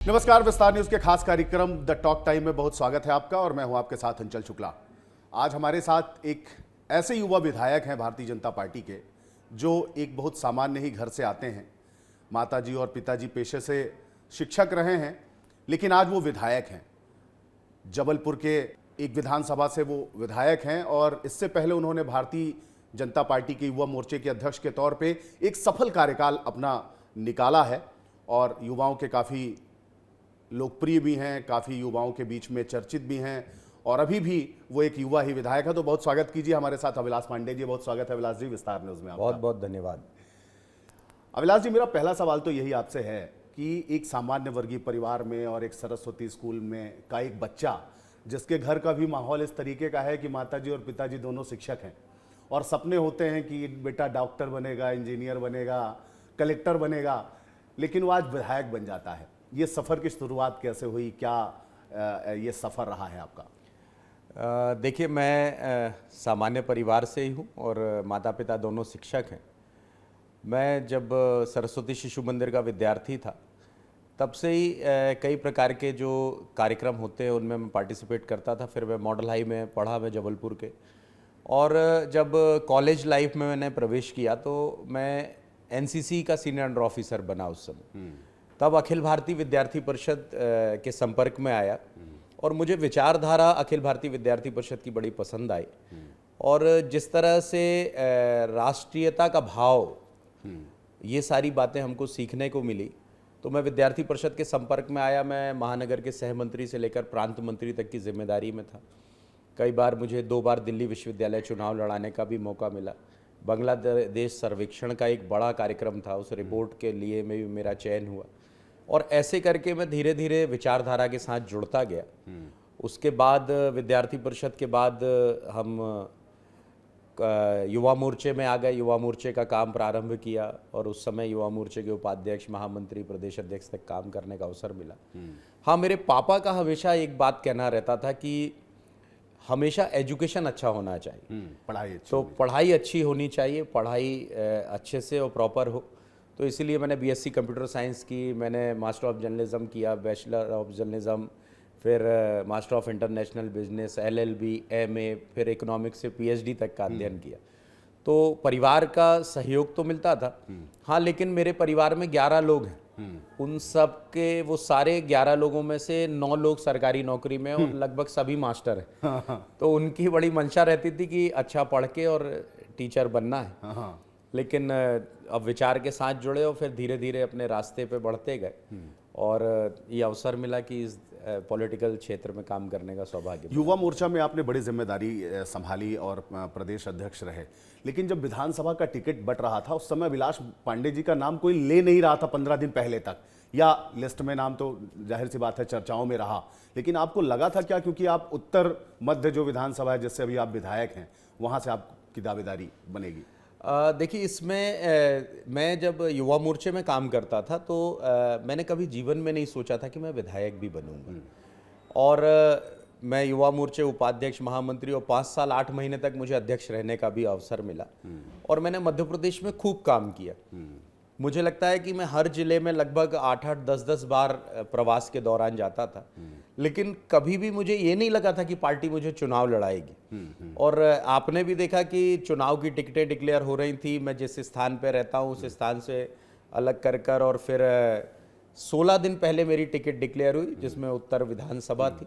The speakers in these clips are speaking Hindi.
नमस्कार, विस्तार न्यूज के खास कार्यक्रम द टॉक टाइम में बहुत स्वागत है आपका और मैं हूं आपके साथ अंचल शुक्ला। आज हमारे साथ एक ऐसे युवा विधायक हैं भारतीय जनता पार्टी के जो एक बहुत सामान्य ही घर से आते हैं। माताजी और पिताजी पेशे से शिक्षक रहे हैं, लेकिन आज वो विधायक हैं। जबलपुर के एक विधानसभा से वो विधायक हैं और इससे पहले उन्होंने भारतीय जनता पार्टी के युवा मोर्चे के अध्यक्ष के तौर पे एक सफल कार्यकाल अपना निकाला है और युवाओं के काफ़ी लोकप्रिय भी हैं, काफ़ी युवाओं के बीच में चर्चित भी हैं और अभी भी वो एक युवा ही विधायक है। तो बहुत स्वागत कीजिए हमारे साथ अभिलाष पांडे जी। बहुत स्वागत है अभिलाष जी विस्तार न्यूज़ में आपका। बहुत बहुत धन्यवाद। अभिलाष जी, मेरा पहला सवाल तो यही आपसे है कि एक सामान्य वर्गीय परिवार में और एक सरस्वती स्कूल में का एक बच्चा जिसके घर का भी माहौल इस तरीके का है कि माताजी और पिताजी दोनों शिक्षक हैं और सपने होते हैं कि बेटा डॉक्टर बनेगा, इंजीनियर बनेगा, कलेक्टर बनेगा, लेकिन वो आज विधायक बन जाता है। ये सफ़र की शुरुआत कैसे हुई, क्या ये सफ़र रहा है आपका? देखिए, मैं सामान्य परिवार से ही हूँ और माता पिता दोनों शिक्षक हैं। मैं जब सरस्वती शिशु मंदिर का विद्यार्थी था तब से ही कई प्रकार के जो कार्यक्रम होते हैं उनमें मैं पार्टिसिपेट करता था। फिर मैं मॉडल हाई में पढ़ा, मैं जबलपुर के, और जब कॉलेज लाइफ में मैंने प्रवेश किया तो मैं एनसीसी का सीनियर अंडर ऑफिसर बना उस समय। तब अखिल भारतीय विद्यार्थी परिषद के संपर्क में आया और मुझे विचारधारा अखिल भारतीय विद्यार्थी परिषद की बड़ी पसंद आई और जिस तरह से राष्ट्रीयता का भाव, ये सारी बातें हमको सीखने को मिली, तो मैं विद्यार्थी परिषद के संपर्क में आया। मैं महानगर के सहमंत्री से लेकर प्रांत मंत्री तक की जिम्मेदारी में था। कई बार मुझे 2 बार दिल्ली विश्वविद्यालय चुनाव लड़ाने का भी मौका मिला। बांग्लादेश सर्वेक्षण का एक बड़ा कार्यक्रम था, उस रिपोर्ट के लिए में भी मेरा चयन हुआ और ऐसे करके मैं धीरे धीरे विचारधारा के साथ जुड़ता गया। उसके बाद विद्यार्थी परिषद के बाद हम युवा मोर्चे में आ गए, युवा मोर्चे का काम प्रारंभ किया और उस समय युवा मोर्चे के उपाध्यक्ष, महामंत्री, प्रदेश अध्यक्ष तक काम करने का अवसर मिला। हाँ, मेरे पापा का हमेशा एक बात कहना रहता था कि हमेशा एजुकेशन अच्छा होना चाहिए, पढ़ाई अच्छी होनी चाहिए, पढ़ाई अच्छे से और प्रॉपर हो। तो इसीलिए मैंने बीएससी कंप्यूटर साइंस की, मैंने मास्टर ऑफ जर्नलिज्म किया, बैचलर ऑफ जर्नलिज्म, फिर master of international business, LLB, MA, फिर इकोनॉमिक्स से पीएचडी तक का अध्ययन किया। तो परिवार का सहयोग तो मिलता था। हाँ, लेकिन मेरे परिवार में 11 लोग हैं। उन सब के, वो सारे 11 लोगों में से 9 लोग सरकारी नौकरी में और लगभग सभी मास्टर हैं। तो उनकी बड़ी मंशा रहती थी कि अच्छा पढ़ के और टीचर बनना है। लेकिन अब विचार के साथ जुड़े और फिर धीरे धीरे अपने रास्ते पे बढ़ते गए और ये अवसर मिला कि इस पॉलिटिकल क्षेत्र में काम करने का सौभाग्य। युवा मोर्चा में आपने बड़ी जिम्मेदारी संभाली और प्रदेश अध्यक्ष रहे, लेकिन जब विधानसभा का टिकट बंट रहा था उस समय अभिलाष पांडे जी का नाम कोई ले नहीं रहा था 15 दिन पहले तक, या लिस्ट में नाम तो जाहिर सी बात है चर्चाओं में रहा, लेकिन आपको लगा था क्या, क्योंकि आप उत्तर मध्य जो विधानसभा है जिससे अभी आप विधायक हैं वहाँ से आपकी दावेदारी बनेगी? देखिए, इसमें मैं जब युवा मोर्चे में काम करता था तो मैंने कभी जीवन में नहीं सोचा था कि मैं विधायक भी बनूंगा। और मैं युवा मोर्चे उपाध्यक्ष, महामंत्री और 5 साल 8 महीने तक मुझे अध्यक्ष रहने का भी अवसर मिला और मैंने मध्य प्रदेश में खूब काम किया। मुझे लगता है कि मैं हर जिले में लगभग 8-8, 10-10 बार प्रवास के दौरान जाता था, लेकिन कभी भी मुझे ये नहीं लगा था कि पार्टी मुझे चुनाव लड़ाएगी। और आपने भी देखा कि चुनाव की टिकटें डिक्लेयर हो रही थी, मैं जिस स्थान पे रहता हूँ उस स्थान से अलग कर और फिर 16 दिन पहले मेरी टिकट डिक्लेयर हुई जिसमें उत्तर विधानसभा थी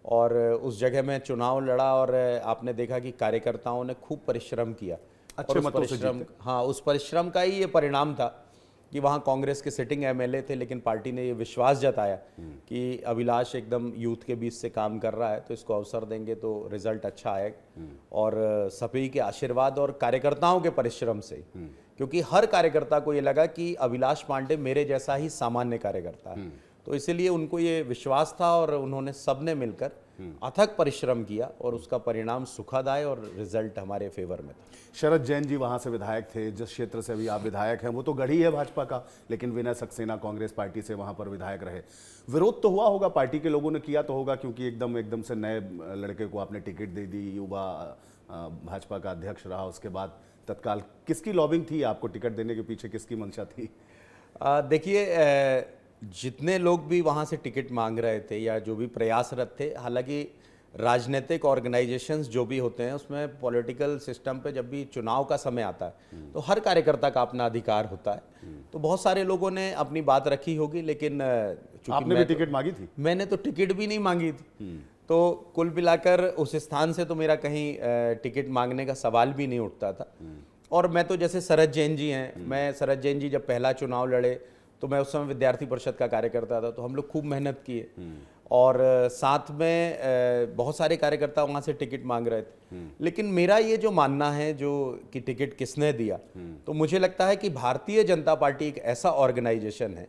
और उस जगह में चुनाव लड़ा और आपने देखा कि कार्यकर्ताओं ने खूब परिश्रम किया। अच्छे मतों से जीते। हाँ, उस परिश्रम का ही ये परिणाम था कि वहाँ कांग्रेस के सिटिंग एमएलए थे, लेकिन पार्टी ने ये विश्वास जताया कि अभिलाष एकदम यूथ के बीच से काम कर रहा है तो इसको अवसर देंगे तो रिजल्ट अच्छा आएगा। और सभी के आशीर्वाद और कार्यकर्ताओं के परिश्रम से, क्योंकि हर कार्यकर्ता को ये लगा कि अभिलाष पांडे मेरे जैसा ही सामान्य कार्यकर्ता है, तो इसीलिए उनको ये विश्वास था और उन्होंने सबने मिलकर अथक परिश्रम किया और उसका परिणाम सुखद आए और रिजल्ट हमारे फेवर में था। शरद जैन जी वहाँ से विधायक थे, जिस क्षेत्र से अभी आप विधायक हैं वो तो गढ़ी है भाजपा का, लेकिन विनय सक्सेना कांग्रेस पार्टी से वहाँ पर विधायक रहे। विरोध तो हुआ होगा, पार्टी के लोगों ने किया तो होगा, क्योंकि एकदम से नए लड़के को आपने टिकट दे दी, युवा भाजपा का अध्यक्ष रहा, उसके बाद तत्काल किसकी लॉबिंग थी आपको टिकट देने के पीछे, किसकी मंशा थी? देखिए, जितने लोग भी वहाँ से टिकट मांग रहे थे या जो भी प्रयासरत थे, हालांकि राजनीतिक ऑर्गेनाइजेशंस जो भी होते हैं उसमें पॉलिटिकल सिस्टम पे जब भी चुनाव का समय आता है तो हर कार्यकर्ता का अपना अधिकार होता है। तो बहुत सारे लोगों ने अपनी बात रखी होगी, लेकिन चूंकि आपने भी टिकट मांगी थी? मैंने तो टिकट भी नहीं मांगी थी। तो कुल मिलाकर उस स्थान से तो मेरा कहीं टिकट मांगने का सवाल भी नहीं उठता था। और मैं तो जैसे शरद जैन जी हैं, मैं शरद जैन जी जब पहला चुनाव लड़े तो मैं उस समय विद्यार्थी परिषद का कार्यकर्ता था, तो हम लोग खूब मेहनत किए और साथ में बहुत सारे कार्यकर्ता वहाँ से टिकट मांग रहे थे। लेकिन मेरा ये जो मानना है जो कि टिकट किसने दिया, तो मुझे लगता है कि भारतीय जनता पार्टी एक ऐसा ऑर्गेनाइजेशन है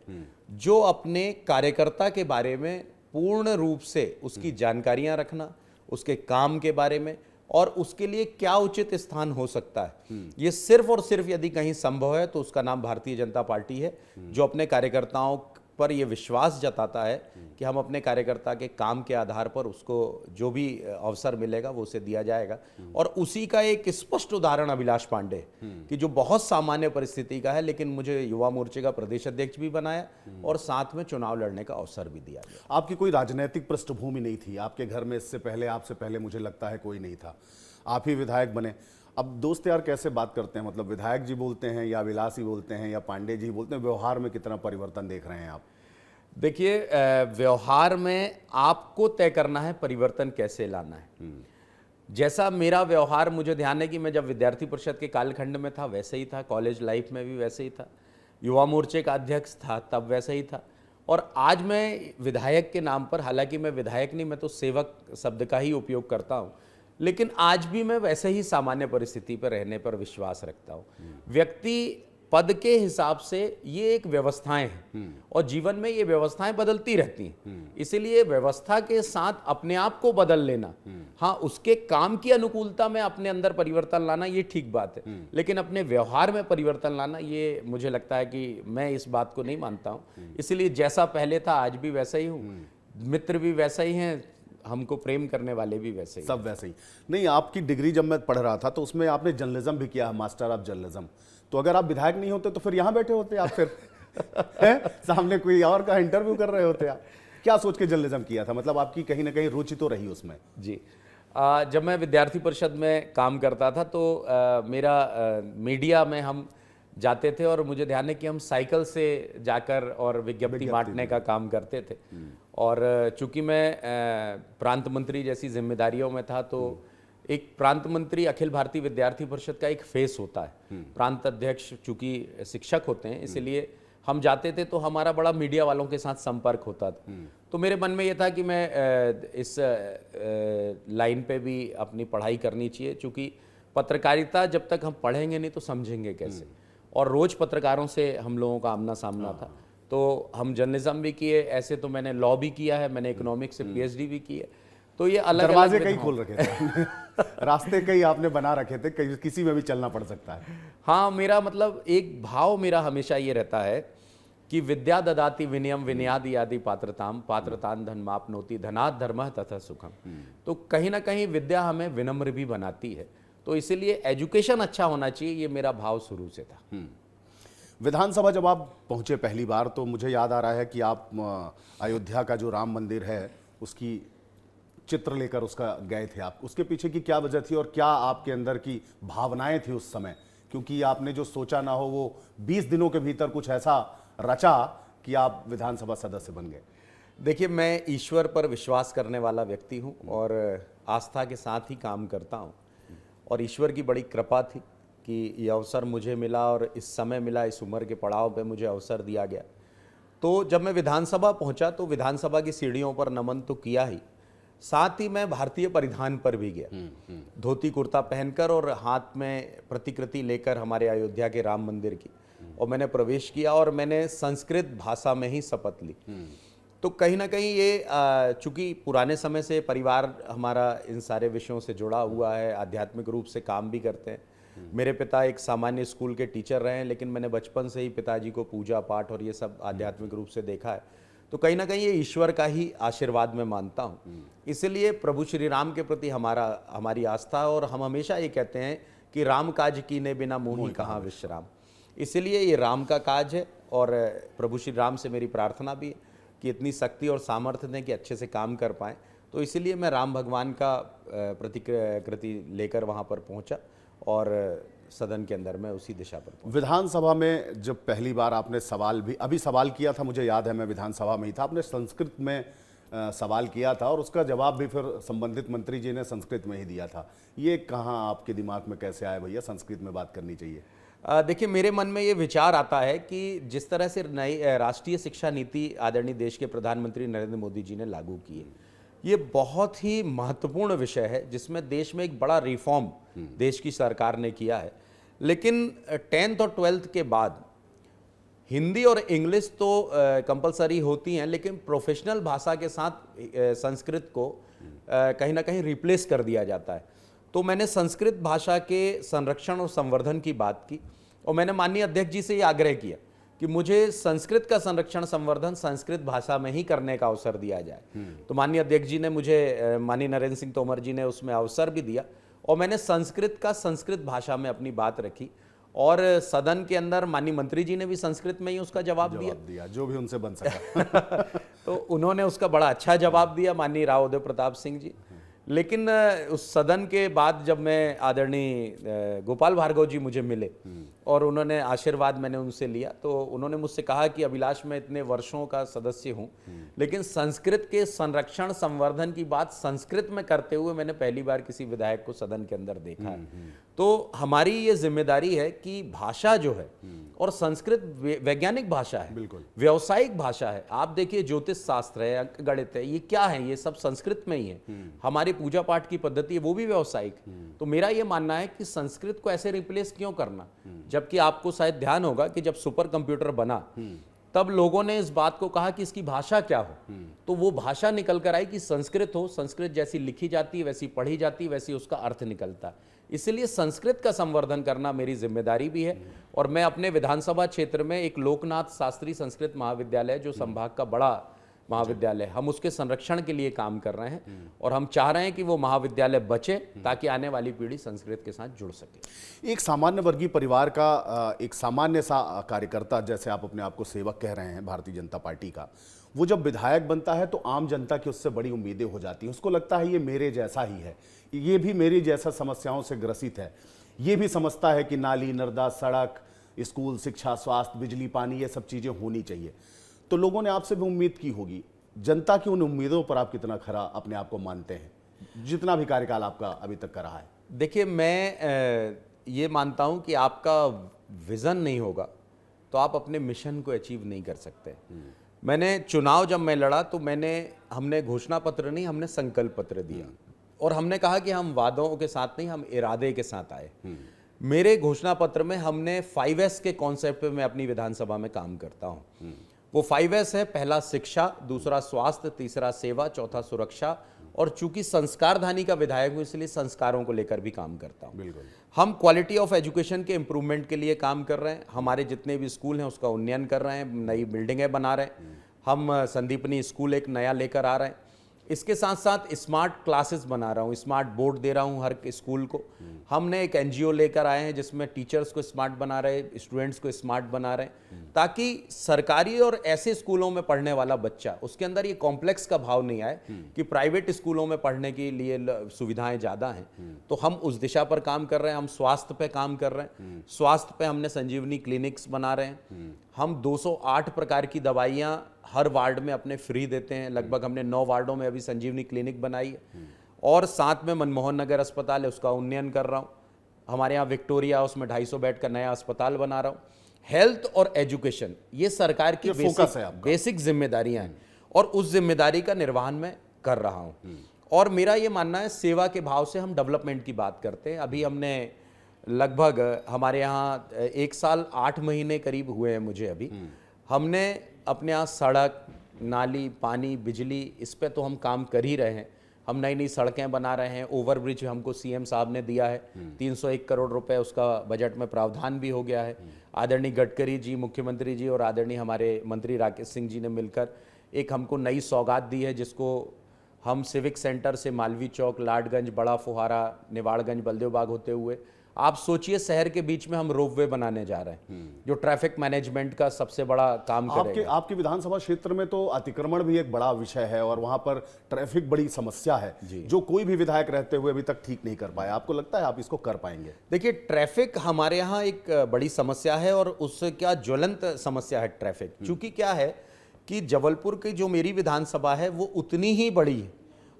जो अपने कार्यकर्ता के बारे में पूर्ण रूप से उसकी जानकारियां रखना, उसके काम के बारे में और उसके लिए क्या उचित स्थान हो सकता है, ये सिर्फ और सिर्फ यदि कहीं संभव है तो उसका नाम भारतीय जनता पार्टी है, जो अपने कार्यकर्ताओं पर यह विश्वास जताता है कि हम अपने कार्यकर्ता के काम के आधार पर उसको जो भी अवसर मिलेगा वो उसे दिया जाएगा। और उसी का एक स्पष्ट उदाहरण अभिलाष पांडे कि जो बहुत सामान्य परिस्थिति का है, लेकिन मुझे युवा मोर्चे का प्रदेश अध्यक्ष भी बनाया और साथ में चुनाव लड़ने का अवसर भी दिया गया। आपकी कोई राजनीतिक पृष्ठभूमि नहीं थी, आपके घर में इससे पहले, आपसे पहले मुझे लगता है कोई नहीं था, आप ही विधायक बने। अब दोस्त यार कैसे बात करते हैं, मतलब विधायक जी बोलते हैं या विलास ही बोलते हैं या पांडे जी बोलते हैं, व्यवहार में कितना परिवर्तन देख रहे हैं आप? देखिए, व्यवहार में आपको तय करना है परिवर्तन कैसे लाना है। जैसा मेरा व्यवहार, मुझे ध्यान है कि मैं जब विद्यार्थी परिषद के कालखंड में था वैसे ही था, कॉलेज लाइफ में भी वैसे ही था, युवा मोर्चे का अध्यक्ष था तब वैसे ही था, और आज मैं विधायक के नाम पर, हालांकि मैं विधायक नहीं, मैं तो सेवक शब्द का ही उपयोग करता हूँ, लेकिन आज भी मैं वैसे ही सामान्य परिस्थिति पर रहने पर विश्वास रखता हूँ। व्यक्ति पद के हिसाब से ये एक व्यवस्थाएं हैं और जीवन में ये व्यवस्थाएं बदलती रहती हैं, इसीलिए व्यवस्था के साथ अपने आप को बदल लेना, हाँ, उसके काम की अनुकूलता में अपने अंदर परिवर्तन लाना ये ठीक बात है, लेकिन अपने व्यवहार में परिवर्तन लाना ये मुझे लगता है कि मैं इस बात को नहीं मानता हूँ। इसलिए जैसा पहले था आज भी वैसा ही हूँ, मित्र भी वैसा ही हैं, हमको प्रेम करने वाले भी वैसे ही, सब वैसे ही। नहीं, आपकी डिग्री जब मैं पढ़ रहा था तो उसमें आपने जर्नलिज्म भी किया, मास्टर ऑफ जर्नलिज्म। तो अगर आप विधायक नहीं होते तो फिर यहाँ बैठे होते आप, फिर हैं? सामने कोई और का इंटरव्यू कर रहे होते आप। क्या सोच के जर्नलिज्म किया था, मतलब आपकी कहीं ना कहीं रुचि तो रही उसमें? जी, जब मैं विद्यार्थी परिषद में काम करता था तो मेरा मीडिया में हम जाते थे और मुझे ध्यान है कि हम साइकिल से जाकर और विज्ञप्ति बांटने का काम करते थे। और चूंकि मैं प्रांत मंत्री जैसी जिम्मेदारियों में था तो एक प्रांत मंत्री अखिल भारतीय विद्यार्थी परिषद का एक फेस होता है, प्रांत अध्यक्ष चूंकि शिक्षक होते हैं, इसलिए हम जाते थे तो हमारा बड़ा मीडिया वालों के साथ संपर्क होता था। तो मेरे मन में ये था कि मैं इस लाइन पे भी अपनी पढ़ाई करनी चाहिए, चूंकि पत्रकारिता जब तक हम पढ़ेंगे नहीं तो समझेंगे कैसे, और रोज पत्रकारों से हम लोगों का आमना सामना था। तो हम जर्नलिज्म भी किए, ऐसे तो मैंने लॉ भी किया है, मैंने इकोनॉमिक्स से पीएचडी भी की है, तो ये अलग दरवाजे कई खोल रखे थे रास्ते कई आपने बना रखे थे, कहीं किसी में भी चलना पड़ सकता है। हाँ, मेरा मतलब एक भाव मेरा हमेशा ये रहता है कि विद्या ददाति विनयम विनयादि आदि पात्रताम पात्रतान धनमापनोति धनात् धर्मः तथा सुखम। तो कहीं ना कहीं विद्या हमें विनम्र भी बनाती है, तो इसीलिए एजुकेशन अच्छा होना चाहिए, ये मेरा भाव शुरू से था। विधानसभा जब आप पहुंचे पहली बार तो मुझे याद आ रहा है कि आप अयोध्या का जो राम मंदिर है उसकी चित्र लेकर उसका गए थे आप, उसके पीछे की क्या वजह थी और क्या आपके अंदर की भावनाएं थी उस समय, क्योंकि आपने जो सोचा ना हो वो 20 दिनों के भीतर कुछ ऐसा रचा कि आप विधानसभा सदस्य बन गए? देखिए, मैं ईश्वर पर विश्वास करने वाला व्यक्ति हूँ और आस्था के साथ ही काम करता हूँ, और ईश्वर की बड़ी कृपा थी कि ये अवसर मुझे मिला और इस समय मिला, इस उम्र के पड़ाव पे मुझे अवसर दिया गया। तो जब मैं विधानसभा पहुंचा तो विधानसभा की सीढ़ियों पर नमन तो किया ही, साथ ही मैं भारतीय परिधान पर भी गया, धोती कुर्ता पहनकर और हाथ में प्रतिकृति लेकर हमारे अयोध्या के राम मंदिर की, और मैंने प्रवेश किया और मैंने संस्कृत भाषा में ही शपथ ली। तो कहीं ना कहीं ये चूंकि पुराने समय से परिवार हमारा इन सारे विषयों से जुड़ा हुआ है, आध्यात्मिक रूप से काम भी करते हैं। मेरे पिता एक सामान्य स्कूल के टीचर रहे हैं, लेकिन मैंने बचपन से ही पिताजी को पूजा पाठ और ये सब आध्यात्मिक रूप से देखा है, तो कहीं ना कहीं ये ईश्वर का ही आशीर्वाद मैं मानता हूँ। इसलिए प्रभु श्री राम के प्रति हमारी आस्था, और हम हमेशा ये कहते हैं कि राम काज कीने बिना मोहि कहाँ विश्राम, इसलिए ये राम का काज है और प्रभु श्री राम से मेरी प्रार्थना भी है कि इतनी शक्ति और सामर्थ्य दें कि अच्छे से काम कर पाएँ। तो इसीलिए मैं राम भगवान का प्रतिकृति लेकर वहाँ पर पहुँचा और सदन के अंदर मैं उसी दिशा पर पहुँचा। विधानसभा में जब पहली बार आपने सवाल भी अभी सवाल किया था, मुझे याद है मैं विधानसभा में ही था, आपने संस्कृत में सवाल किया था और उसका जवाब भी फिर संबंधित मंत्री जी ने संस्कृत में ही दिया था। ये कहाँ आपके दिमाग में कैसे आया भैया संस्कृत में बात करनी चाहिए? देखिए, मेरे मन में ये विचार आता है कि जिस तरह से नई राष्ट्रीय शिक्षा नीति आदरणीय देश के प्रधानमंत्री नरेंद्र मोदी जी ने लागू की है, ये बहुत ही महत्वपूर्ण विषय है जिसमें देश में एक बड़ा रिफॉर्म देश की सरकार ने किया है। लेकिन 10th और 12th के बाद हिंदी और इंग्लिश तो कंपलसरी होती हैं, लेकिन प्रोफेशनल भाषा के साथ संस्कृत को कहीं ना कहीं रिप्लेस कर दिया जाता है। तो मैंने संस्कृत भाषा के संरक्षण और संवर्धन की बात की और मैंने माननीय अध्यक्ष जी से ये आग्रह किया कि मुझे संस्कृत का संरक्षण संवर्धन संस्कृत भाषा में ही करने का अवसर दिया जाए। तो माननीय अध्यक्ष जी ने मुझे, माननीय नरेंद्र सिंह तोमर जी ने उसमें अवसर भी दिया और मैंने संस्कृत का संस्कृत भाषा में अपनी बात रखी और सदन के अंदर माननीय मंत्री जी ने भी संस्कृत में ही उसका जवाब दिया जो भी उनसे बन सका। तो उन्होंने उसका बड़ा अच्छा जवाब दिया, माननीय राव उदय प्रताप सिंह जी। लेकिन उस सदन के बाद जब मैं आदरणीय गोपाल भार्गव जी मुझे मिले और उन्होंने आशीर्वाद मैंने उनसे लिया, तो उन्होंने मुझसे कहा कि अभिलाष, मैं इतने वर्षों का सदस्य हूं, लेकिन संस्कृत के संरक्षण संवर्धन की बात संस्कृत में करते हुए मैंने पहली बार किसी विधायक को सदन के अंदर देखा है। तो हमारी ये जिम्मेदारी है कि भाषा जो है, और संस्कृत वैज्ञानिक भाषा है, बिल्कुल व्यावसायिक भाषा है। आप देखिए, ज्योतिष शास्त्र है, अंकगणित है, ये क्या है, ये सब संस्कृत में ही है। हमारी पूजा पाठ की पद्धति है, वो भी व्यावसायिक। तो मेरा ये मानना है कि संस्कृत को ऐसे रिप्लेस क्यों करना, जबकि आपको शायद ध्यान होगा कि जब सुपर कंप्यूटर बना तब लोगों ने इस बात को कहा कि इसकी भाषा क्या हो, तो वो भाषा निकल कर आई कि संस्कृत हो। संस्कृत जैसी लिखी जाती है, वैसी पढ़ी जाती है, वैसी उसका अर्थ निकलता है। इसलिए संस्कृत का संवर्धन करना मेरी जिम्मेदारी भी है और मैं अपने विधानसभा क्षेत्र में एक लोकनाथ शास्त्री संस्कृत महाविद्यालय, जो संभाग का बड़ा महाविद्यालय, हम उसके संरक्षण के लिए काम कर रहे हैं और हम चाह रहे हैं कि वो महाविद्यालय बचे ताकि आने वाली पीढ़ी संस्कृत के साथ जुड़ सके। एक सामान्य वर्गीय परिवार का एक सामान्य सा कार्यकर्ता, जैसे आप अपने आप को सेवक कह रहे हैं भारतीय जनता पार्टी का, वो जब विधायक बनता है तो आम जनता की उससे बड़ी उम्मीदें हो जाती हैं। उसको लगता है ये मेरे जैसा ही है, ये भी मेरी जैसा समस्याओं से ग्रसित है, ये भी समझता है कि नाली, नर्दा, सड़क, स्कूल, शिक्षा, स्वास्थ्य, बिजली, पानी, ये सब चीज़ें होनी चाहिए। तो लोगों ने आपसे भी उम्मीद की होगी। जनता की उन उम्मीदों पर आप कितना खरा अपने आप को मानते हैं, जितना भी कार्यकाल आपका अभी तक का रहा है? देखिए, मैं ये मानता हूं कि आपका विजन नहीं होगा तो आप अपने मिशन को अचीव नहीं कर सकते। मैंने चुनाव जब मैं लड़ा तो हमने घोषणा पत्र नहीं, हमने संकल्प पत्र दिया और हमने कहा कि हम वादों के साथ नहीं, हम इरादे के साथ आए। मेरे घोषणा पत्र में हमने 5S के कॉन्सेप्ट पे मैं अपनी विधानसभा में काम करता हूं। वो 5S है, पहला शिक्षा, दूसरा स्वास्थ्य, तीसरा सेवा, चौथा सुरक्षा, और चूंकि संस्कारधानी का विधायक हूं इसलिए संस्कारों को लेकर भी काम करता हूं। बिल्कुल। हम क्वालिटी ऑफ एजुकेशन के इम्प्रूवमेंट के लिए काम कर रहे हैं। हमारे जितने भी स्कूल हैं उसका उन्नयन कर रहे हैं, नई बिल्डिंगें बना रहे हैं। हम संदीपनी स्कूल एक नया लेकर आ रहे हैं। इसके साथ साथ स्मार्ट क्लासेस बना रहा हूँ, स्मार्ट बोर्ड दे रहा हूँ हर स्कूल को। हमने एक NGO लेकर आए हैं जिसमें टीचर्स को स्मार्ट बना रहे, स्टूडेंट्स को स्मार्ट बना रहे, ताकि सरकारी और ऐसे स्कूलों में पढ़ने वाला बच्चा, उसके अंदर ये कॉम्प्लेक्स का भाव नहीं आए कि प्राइवेट स्कूलों में पढ़ने के लिए सुविधाएं ज़्यादा हैं। तो हम उस दिशा पर काम कर रहे हैं। हम स्वास्थ्य पे काम कर रहे हैं। स्वास्थ्य पे हमने संजीवनी क्लिनिक्स बना रहे हैं। हम 208 प्रकार की दवाइयाँ हर वार्ड में अपने फ्री देते हैं। लगभग हमने 9 वार्डों में अभी संजीवनी क्लिनिक बनाई है और साथ में मनमोहन नगर अस्पताल है, उसका उन्नयन कर रहा हूँ। हमारे यहाँ विक्टोरिया, उसमें 250 बेड का नया अस्पताल बना रहा हूँ। हेल्थ और एजुकेशन ये सरकार की बेसिक जिम्मेदारियां हैं और उस जिम्मेदारी का निर्वहन मैं कर रहा हूँ। और मेरा ये मानना है, सेवा के भाव से हम डेवलपमेंट की बात करते हैं। अभी हमने लगभग, हमारे यहाँ 1 साल 8 महीने करीब हुए हैं मुझे अभी, हमने अपने यहाँ सड़क, नाली, पानी, बिजली, इस पे तो हम काम कर ही रहे हैं। हम नई नई सड़कें बना रहे हैं। ओवरब्रिज हमको CM साहब ने दिया है, 301 करोड़ रुपए उसका बजट में प्रावधान भी हो गया है। आदरणीय गडकरी जी, मुख्यमंत्री जी और आदरणीय हमारे मंत्री राकेश सिंह जी ने मिलकर एक हमको नई सौगात दी है, जिसको हम सिविक सेंटर से मालवीय चौक, लाडगंज, बड़ा फुहारा, निवाड़गंज, बलदेव बाग होते हुए आप सोचिए शहर के बीच में हम रोपवे बनाने जा रहे हैं जो ट्रैफिक मैनेजमेंट का सबसे बड़ा काम करेगा। आपके विधानसभा क्षेत्र में तो अतिक्रमण भी एक बड़ा विषय है और वहां पर ट्रैफिक बड़ी समस्या है जो कोई भी विधायक रहते हुए अभी तक ठीक नहीं कर पाया। आपको लगता है आप इसको कर पाएंगे? देखिए, ट्रैफिक हमारे यहाँ एक बड़ी समस्या है और उससे क्या ज्वलंत समस्या है ट्रैफिक। चूंकि क्या है कि जबलपुर की जो मेरी विधानसभा है वो उतनी ही बड़ी है,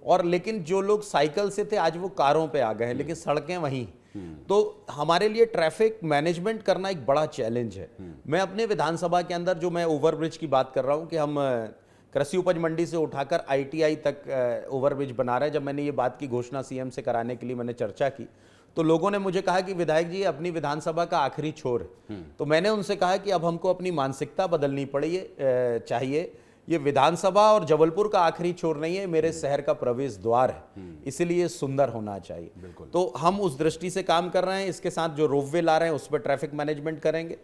और लेकिन जो लोग साइकिल से थे आज वो कारों पे आ गए हैं, लेकिन सड़कें वहीं। तो हमारे लिए ट्रैफिक मैनेजमेंट करना एक बड़ा चैलेंज है। मैं अपने विधानसभा के अंदर जो मैं ओवरब्रिज की बात कर रहा हूं कि हम कृषि उपज मंडी से उठाकर ITI तक ओवरब्रिज बना रहे हैं। जब मैंने ये बात की घोषणा CM से कराने के लिए मैंने चर्चा की तो लोगों ने मुझे कहा कि विधायक जी अपनी विधानसभा का आखिरी छोर है। तो मैंने उनसे कहा कि अब हमको अपनी मानसिकता बदलनी चाहिए। ये विधानसभा और जबलपुर का आखिरी छोर नहीं है, मेरे शहर का प्रवेश द्वार है, इसलिए सुंदर होना चाहिए। तो हम उस दृष्टि से काम कर रहे हैं। इसके साथ जो रोपवे ला रहे हैं उस पर ट्रैफिक मैनेजमेंट करेंगे।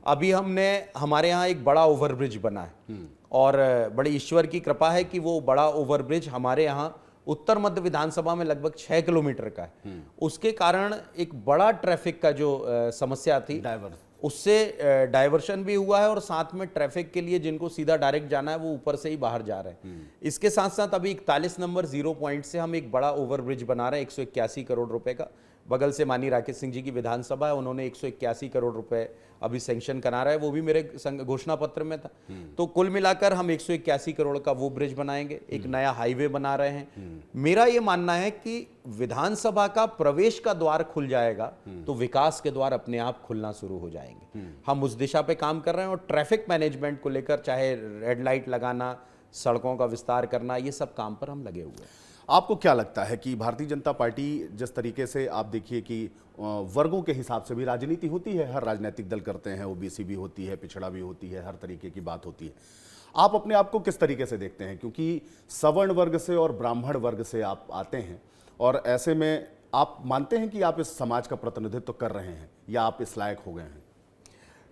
अभी हमारे यहाँ एक बड़ा ओवरब्रिज बना है और बड़ी ईश्वर की कृपा है कि वो बड़ा ओवरब्रिज हमारे यहाँ उत्तर मध्य विधानसभा में लगभग 6 किलोमीटर का है। उसके कारण एक बड़ा ट्रैफिक का जो समस्या थी उससे डाइवर्शन भी हुआ है और साथ में ट्रैफिक के लिए जिनको सीधा डायरेक्ट जाना है वो ऊपर से ही बाहर जा रहे हैं। इसके साथ साथ अभी 41 नंबर 0 पॉइंट से हम एक बड़ा ओवरब्रिज बना रहे हैं 181 करोड़ रुपए का। बगल से माननीय राकेश सिंह जी की विधानसभा है, उन्होंने 181 करोड़ रुपए अभी सैंक्शन करा रहा है, वो भी मेरे घोषणा पत्र में था। तो कुल मिलाकर हम 181 करोड़ का वो ब्रिज बनाएंगे, एक नया हाईवे बना रहे हैं। मेरा ये मानना है कि विधानसभा का प्रवेश का द्वार खुल जाएगा तो विकास के द्वार अपने आप खुलना शुरू हो जाएंगे। हम उस दिशा पे काम कर रहे हैं और ट्रैफिक मैनेजमेंट को लेकर चाहे रेड लाइट लगाना, सड़कों का विस्तार करना, ये सब काम पर हम लगे हुए हैं। आपको क्या लगता है कि भारतीय जनता पार्टी जिस तरीके से आप देखिए कि वर्गों के हिसाब से भी राजनीति होती है, हर राजनीतिक दल करते हैं, OBC भी होती है, पिछड़ा भी होती है, हर तरीके की बात होती है। आप अपने आप को किस तरीके से देखते हैं? क्योंकि सवर्ण वर्ग से और ब्राह्मण वर्ग से आप आते हैं और ऐसे में आप मानते हैं कि आप इस समाज का प्रतिनिधित्व कर रहे हैं या आप इस लायक हो गए हैं?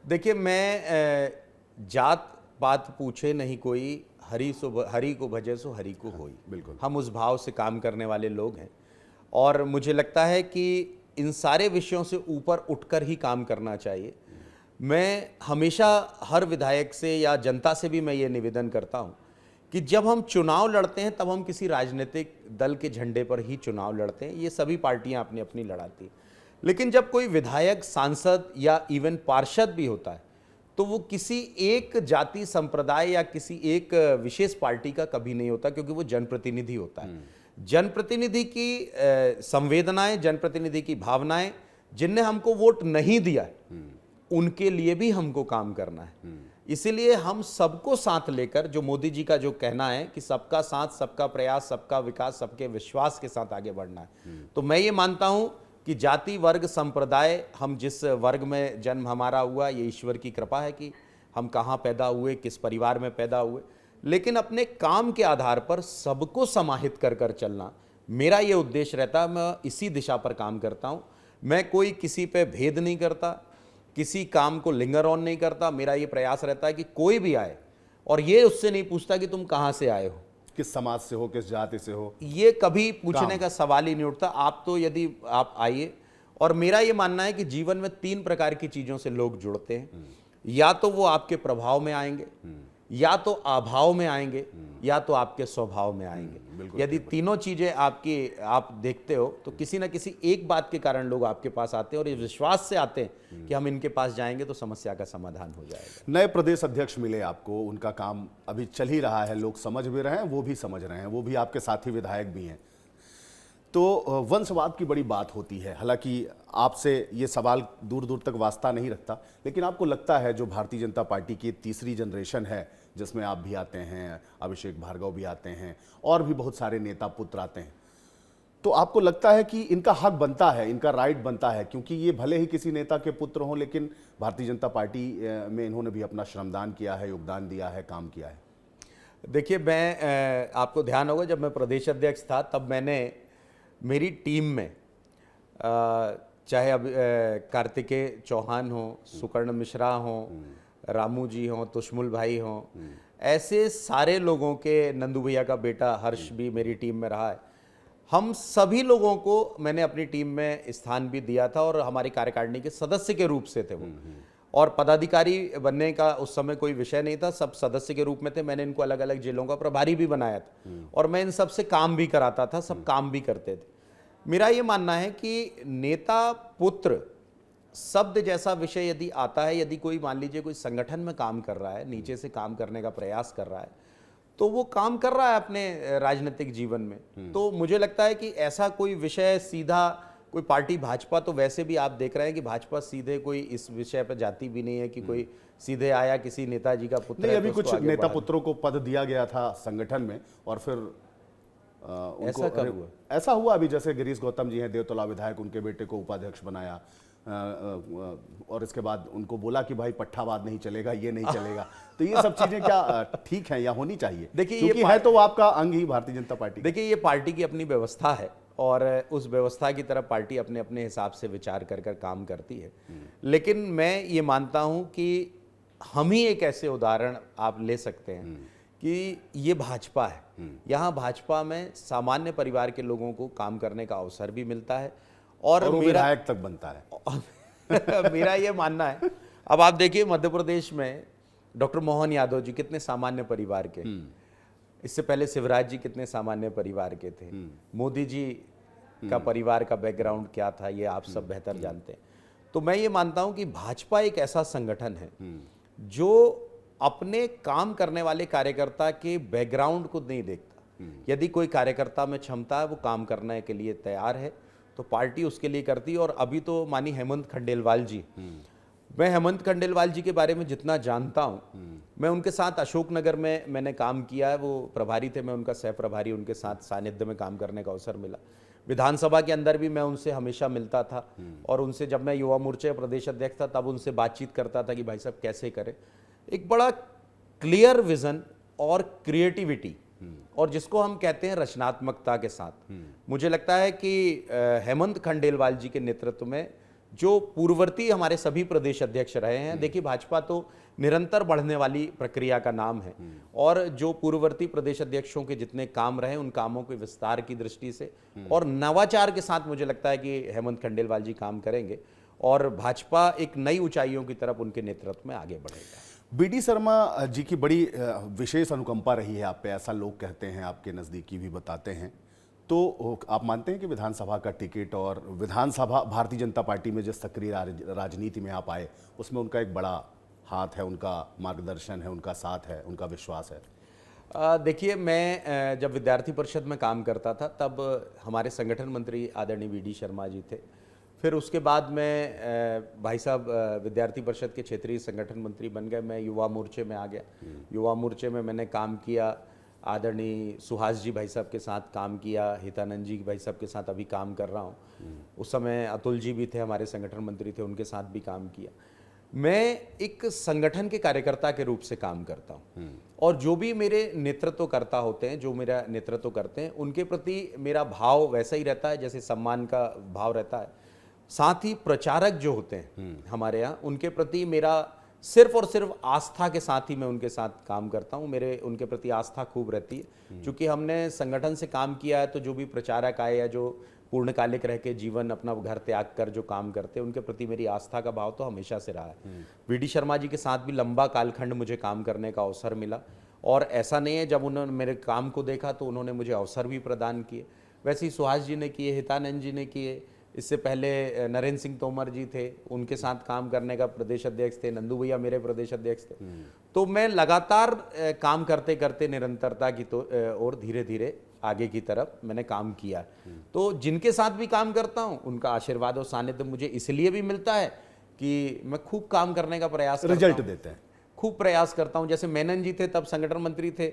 देखिए, मैं जात पात पूछे नहीं कोई, हरि को भजे सो हरि को होई। बिल्कुल, हम उस भाव से काम करने वाले लोग हैं और मुझे लगता है कि इन सारे विषयों से ऊपर उठकर ही काम करना चाहिए। मैं हमेशा हर विधायक से या जनता से भी मैं ये निवेदन करता हूँ कि जब हम चुनाव लड़ते हैं तब हम किसी राजनीतिक दल के झंडे पर ही चुनाव लड़ते हैं। ये सभी पार्टियां अपनी अपनी लड़ाती हैं, लेकिन जब कोई विधायक, सांसद या इवन पार्षद भी होता है तो वो किसी एक जाति संप्रदाय या किसी एक विशेष पार्टी का कभी नहीं होता, क्योंकि वो जनप्रतिनिधि होता है। जनप्रतिनिधि की संवेदनाएं, जनप्रतिनिधि की भावनाएं, जिनने हमको वोट नहीं दिया उनके लिए भी हमको काम करना है। इसीलिए हम सबको साथ लेकर, जो मोदी जी का जो कहना है कि सबका साथ, सबका प्रयास, सबका विकास, सबके विश्वास के साथ आगे बढ़ना है, तो मैं ये मानता हूं कि जाति, वर्ग, संप्रदाय, हम जिस वर्ग में जन्म हमारा हुआ, ये ईश्वर की कृपा है कि हम कहाँ पैदा हुए, किस परिवार में पैदा हुए, लेकिन अपने काम के आधार पर सबको समाहित कर कर चलना मेरा ये उद्देश्य रहता है। मैं इसी दिशा पर काम करता हूँ। मैं कोई किसी पे भेद नहीं करता, किसी काम को लिंगर ऑन नहीं करता। मेरा ये प्रयास रहता है कि कोई भी आए और ये उससे नहीं पूछता कि तुम कहाँ से आए हो, किस समाज से हो, किस जाति से हो, ये कभी पूछने का सवाल ही नहीं उठता। आप तो यदि आप आइए, और मेरा ये मानना है कि जीवन में 3 प्रकार की चीजों से लोग जुड़ते हैं। या तो वो आपके प्रभाव में आएंगे, या तो अभाव में आएंगे, या तो आपके स्वभाव में आएंगे। यदि तीनों चीजें आप देखते हो तो किसी ना किसी एक बात के कारण लोग आपके पास आते हैं और इस विश्वास से आते हैं कि हम इनके पास जाएंगे तो समस्या का समाधान हो जाएगा। नए प्रदेश अध्यक्ष मिले आपको, उनका काम अभी चल ही रहा है, लोग समझ भी रहे हैं, वो भी समझ रहे हैं, वो भी आपके साथी विधायक भी हैं। तो वंशवाद की बड़ी बात होती है। हालांकि आपसे ये सवाल दूर दूर तक वास्ता नहीं रखता, लेकिन आपको लगता है जो भारतीय जनता पार्टी की तीसरी जनरेशन है, जिसमें आप भी आते हैं, अभिषेक भार्गव भी आते हैं और भी बहुत सारे नेता पुत्र आते हैं, तो आपको लगता है कि इनका हक बनता है, इनका राइट बनता है, क्योंकि ये भले ही किसी नेता के पुत्र हों, लेकिन भारतीय जनता पार्टी में इन्होंने भी अपना श्रमदान किया है, योगदान दिया है, काम किया है। देखिए, मैं आपको ध्यान होगा जब मैं प्रदेश अध्यक्ष था तब मैंने मेरी टीम में चाहे अब कार्तिकेय चौहान हो, सुकर्ण मिश्रा हो, रामू जी हों, तुष्मुल भाई हों, ऐसे सारे लोगों के, नंदू भैया का बेटा हर्ष भी मेरी टीम में रहा है, हम सभी लोगों को मैंने अपनी टीम में स्थान भी दिया था और हमारी कार्यकारिणी के सदस्य के रूप से थे वो। और पदाधिकारी बनने का उस समय कोई विषय नहीं था, सब सदस्य के रूप में थे। मैंने इनको अलग अलग जिलों का प्रभारी भी बनाया था और मैं इन सब से काम भी कराता था, सब काम भी करते थे। मेरा ये मानना है कि नेता पुत्र शब्द जैसा विषय यदि आता है, यदि कोई मान लीजिए कोई संगठन में काम कर रहा है, नीचे से काम करने का प्रयास कर रहा है, तो वो काम कर रहा है अपने राजनीतिक जीवन में। तो मुझे लगता है कि ऐसा कोई विषय सीधा कोई पार्टी भाजपा, तो वैसे भी आप देख रहे हैं कि भाजपा सीधे कोई इस विषय पर जाती भी नहीं है कि कोई सीधे आया किसी नेताजी का पुत्र नहीं, है अभी तो कुछ उसको आगे नेता बढ़ा पुत्रों को पद दिया गया था संगठन में और फिर उनको ऐसा कब हुआ? ऐसा हुआ अभी, जैसे गिरीश गौतम जी हैं देवतला विधायक, उनके बेटे को उपाध्यक्ष बनाया और इसके बाद उनको बोला कि भाई पट्टावाद नहीं चलेगा, ये नहीं चलेगा। तो ये सब चीजें क्या ठीक हैं या होनी चाहिए? देखिए, क्योंकि है तो आपका अंग ही भारतीय जनता पार्टी। देखिए, ये पार्टी की अपनी व्यवस्था है और उस व्यवस्था की तरफ पार्टी अपने अपने हिसाब से विचार कर कर काम करती है। लेकिन मैं ये मानता हूं कि हम ही एक ऐसे उदाहरण आप ले सकते हैं कि ये भाजपा है। यहाँ भाजपा में सामान्य परिवार के लोगों को काम करने का अवसर भी मिलता है और वो मेरा विधायक तक बनता है। मेरा ये मानना है, अब आप देखिए मध्य प्रदेश में डॉक्टर मोहन यादव जी कितने सामान्य परिवार के, इससे पहले शिवराज जी कितने सामान्य परिवार के थे, मोदी जी का परिवार का बैकग्राउंड क्या था, ये आप सब बेहतर जानते हैं। तो मैं ये मानता हूं कि भाजपा एक ऐसा संगठन है जो अपने काम करने वाले कार्यकर्ता के बैकग्राउंड को नहीं देखता। यदि कोई कार्यकर्ता में क्षमता है, वो काम करने के लिए तैयार है, तो पार्टी उसके लिए करती है। और अभी तो मानी हेमंत खंडेलवाल जी, मैं हेमंत खंडेलवाल जी के बारे में जितना जानता हूं, मैं उनके साथ अशोकनगर में मैंने काम किया है, वो प्रभारी थे, मैं उनका सह प्रभारी, उनके साथ सानिध्य में काम करने का अवसर मिला। विधानसभा के अंदर भी मैं उनसे हमेशा मिलता था और उनसे जब मैं युवा मोर्चे प्रदेश अध्यक्ष था तब उनसे बातचीत करता था कि भाई साहब कैसे करें। एक बड़ा क्लियर विजन और क्रिएटिविटी और जिसको हम कहते हैं रचनात्मकता के साथ, मुझे लगता है कि हेमंत खंडेलवाल जी के नेतृत्व में जो पूर्ववर्ती हमारे सभी प्रदेश अध्यक्ष रहे हैं, देखिए भाजपा तो निरंतर बढ़ने वाली प्रक्रिया का नाम है और जो पूर्ववर्ती प्रदेश अध्यक्षों के जितने काम रहे उन कामों के विस्तार की दृष्टि से और नवाचार के साथ मुझे लगता है कि हेमंत खंडेलवाल जी काम करेंगे और भाजपा एक नई ऊंचाइयों की तरफ उनके नेतृत्व में आगे बढ़ेगा। बीडी शर्मा जी की बड़ी विशेष अनुकंपा रही है आप पे, ऐसा लोग कहते हैं, आपके नज़दीकी भी बताते हैं। तो आप मानते हैं कि विधानसभा का टिकट और विधानसभा भारतीय जनता पार्टी में जिस सक्रिय राजनीति में आप आए उसमें उनका एक बड़ा हाथ है, उनका मार्गदर्शन है, उनका साथ है, उनका विश्वास है? देखिए, मैं जब विद्यार्थी परिषद में काम करता था तब हमारे संगठन मंत्री आदरणीय बीडी शर्मा जी थे। फिर उसके बाद में भाई साहब विद्यार्थी परिषद के क्षेत्रीय संगठन मंत्री बन गए, मैं युवा मोर्चे में आ गया। युवा मोर्चे में मैंने काम किया, आदरणीय सुहास जी भाई साहब के साथ काम किया, हितानंद जी भाई साहब के साथ अभी काम कर रहा हूँ। उस समय अतुल जी भी थे, हमारे संगठन मंत्री थे, उनके साथ भी काम किया। मैं एक संगठन के कार्यकर्ता के रूप से काम करता हूँ और जो भी मेरे नेतृत्व करता होते हैं, जो मेरा नेतृत्व करते हैं, उनके प्रति मेरा भाव वैसा ही रहता है जैसे सम्मान का भाव रहता है। साथ ही प्रचारक जो होते हैं हमारे यहाँ, उनके प्रति मेरा सिर्फ और सिर्फ आस्था के साथ ही मैं उनके साथ काम करता हूँ। मेरे उनके प्रति आस्था खूब रहती है क्योंकि हमने संगठन से काम किया है। तो जो भी प्रचारक आए या जो पूर्णकालिक रह के जीवन अपना घर त्याग कर जो काम करते हैं, उनके प्रति मेरी आस्था का भाव तो हमेशा से रहा है। बीडी शर्मा जी के साथ भी लंबा कालखंड मुझे काम करने का अवसर मिला और ऐसा नहीं है, जब उन्होंने मेरे काम को देखा तो उन्होंने मुझे अवसर भी प्रदान किए। वैसे ही सुहास जी ने किए, हितानंद जी ने किए, इससे पहले नरेंद्र सिंह तोमर जी थे, उनके साथ काम करने का प्रदेश अध्यक्ष थे, नंदू भैया मेरे प्रदेश अध्यक्ष थे। तो मैं लगातार काम करते करते निरंतरता की तो और धीरे धीरे आगे की तरफ मैंने काम किया। तो जिनके साथ भी काम करता हूं उनका आशीर्वाद और सानिध्य मुझे इसलिए भी मिलता है कि मैं खूब काम करने का प्रयास करता हूं, रिजल्ट देते हैं, खूब प्रयास करता हूं। जैसे मेनन जी थे तब संगठन मंत्री थे,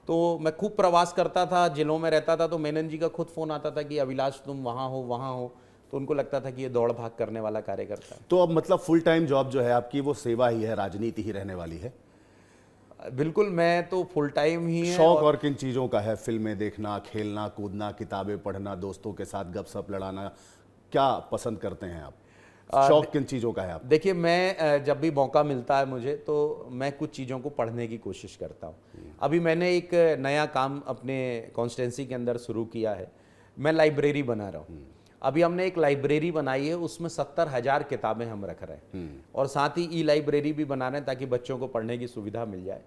तो मैं खूब प्रवास करता था, जिलों में रहता था, तो मेनन जी का खुद फोन आता था कि अभिलाष तुम वहाँ हो, तो उनको लगता था कि ये दौड़ भाग करने वाला कार्यकर्ता है। तो अब मतलब फुल टाइम जॉब जो है आपकी वो सेवा ही है, राजनीति ही रहने वाली है? बिल्कुल, मैं तो फुल टाइम ही है। शौक और किन चीज़ों का है? फिल्में देखना, खेलना कूदना, किताबें पढ़ना, दोस्तों के साथ गपशप लड़ाना, क्या पसंद करते हैं आप? शौक किन चीज़ों का है आप? देखिए, मैं जब भी मौका मिलता है मुझे तो मैं कुछ चीज़ों को पढ़ने की कोशिश करता हूँ। अभी मैंने एक नया काम अपने कॉन्स्टिट्यूंसी के अंदर शुरू किया है मैं लाइब्रेरी बना रहा हूँ। अभी हमने एक लाइब्रेरी बनाई है, उसमें 70,000 किताबें हम रख रहे हैं और साथ ही ई लाइब्रेरी भी बना रहे हैं ताकि बच्चों को पढ़ने की सुविधा मिल जाए।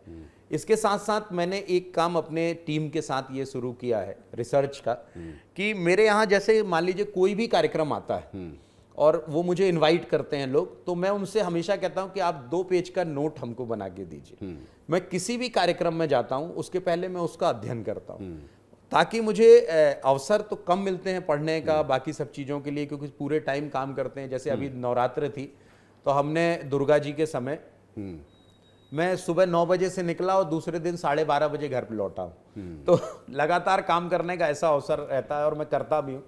इसके साथ साथ मैंने एक काम अपने टीम के साथ ये शुरू किया है रिसर्च का, कि मेरे यहाँ जैसे मान लीजिए कोई भी कार्यक्रम आता है और वो मुझे इनवाइट करते हैं लोग, तो मैं उनसे हमेशा कहता हूं कि आप 2 पेज का नोट हमको बना के दीजिए। मैं किसी भी कार्यक्रम में जाता हूं उसके पहले मैं उसका अध्ययन करता हूं, ताकि मुझे अवसर तो कम मिलते हैं पढ़ने का बाकी सब चीज़ों के लिए, क्योंकि पूरे टाइम काम करते हैं। जैसे अभी नवरात्र थी तो हमने दुर्गा जी के समय मैं सुबह 9 बजे से निकला और दूसरे दिन 12:30 बजे घर पे लौटा हूँ। तो लगातार काम करने का ऐसा अवसर रहता है और मैं करता भी हूँ।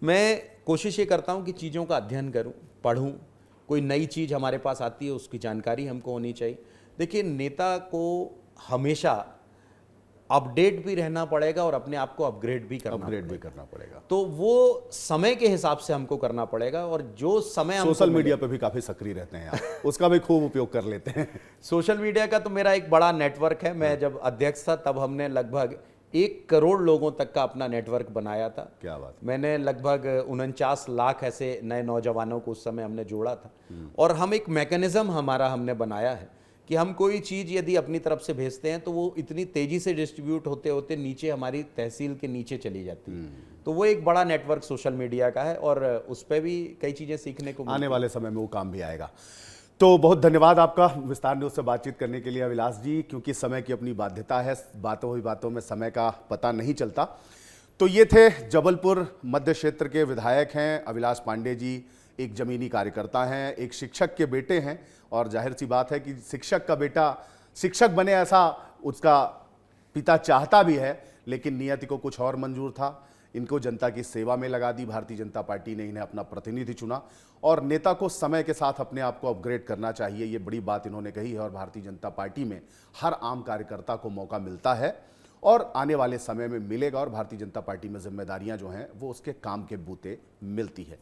मैं कोशिश ये करता हूँ कि चीज़ों का अध्ययन करूँ, पढ़ूँ, कोई नई चीज़ हमारे पास आती है उसकी जानकारी हमको होनी चाहिए। देखिए, नेता को हमेशा अपडेट भी रहना पड़ेगा और अपने आप को अपग्रेड भी करना पड़ेगा। तो वो समय के हिसाब से हमको करना पड़ेगा। और जो समय हमको सोशल मीडिया पे भी काफी सक्रिय रहते हैं आप, उसका भी खूब उपयोग कर लेते हैं। सोशल मीडिया का तो मेरा एक बड़ा नेटवर्क है। मैं जब अध्यक्ष था तब हमने लगभग 1 करोड़ लोगों तक का अपना नेटवर्क बनाया था। क्या बात। मैंने लगभग 49 लाख ऐसे नए नौजवानों को उस समय हमने जोड़ा था। और हम एक मैकेनिज्म हमने बनाया है कि हम कोई चीज़ यदि अपनी तरफ से भेजते हैं तो वो इतनी तेज़ी से डिस्ट्रीब्यूट होते होते नीचे हमारी तहसील के नीचे चली जाती है। तो वो एक बड़ा नेटवर्क सोशल मीडिया का है और उस पर भी कई चीज़ें सीखने को आने वाले समय में वो काम भी आएगा। तो बहुत धन्यवाद आपका विस्तार न्यूज़ से बातचीत करने के लिए अभिलाष जी, क्योंकि समय की अपनी बाध्यता है, बातों ही बातों में समय का पता नहीं चलता। तो ये थे जबलपुर मध्य क्षेत्र के विधायक हैं अभिलाष पांडे जी। एक जमीनी कार्यकर्ता हैं, एक शिक्षक के बेटे हैं और जाहिर सी बात है कि शिक्षक का बेटा शिक्षक बने ऐसा उसका पिता चाहता भी है, लेकिन नियति को कुछ और मंजूर था। इनको जनता की सेवा में लगा दी भारतीय जनता पार्टी ने, इन्हें अपना प्रतिनिधि चुना और नेता को समय के साथ अपने आप को अपग्रेड करना चाहिए, ये बड़ी बात इन्होंने कही है। और भारतीय जनता पार्टी में हर आम कार्यकर्ता को मौका मिलता है और आने वाले समय में मिलेगा और भारतीय जनता पार्टी में जिम्मेदारियां जो हैं वो उसके काम के बूते मिलती है।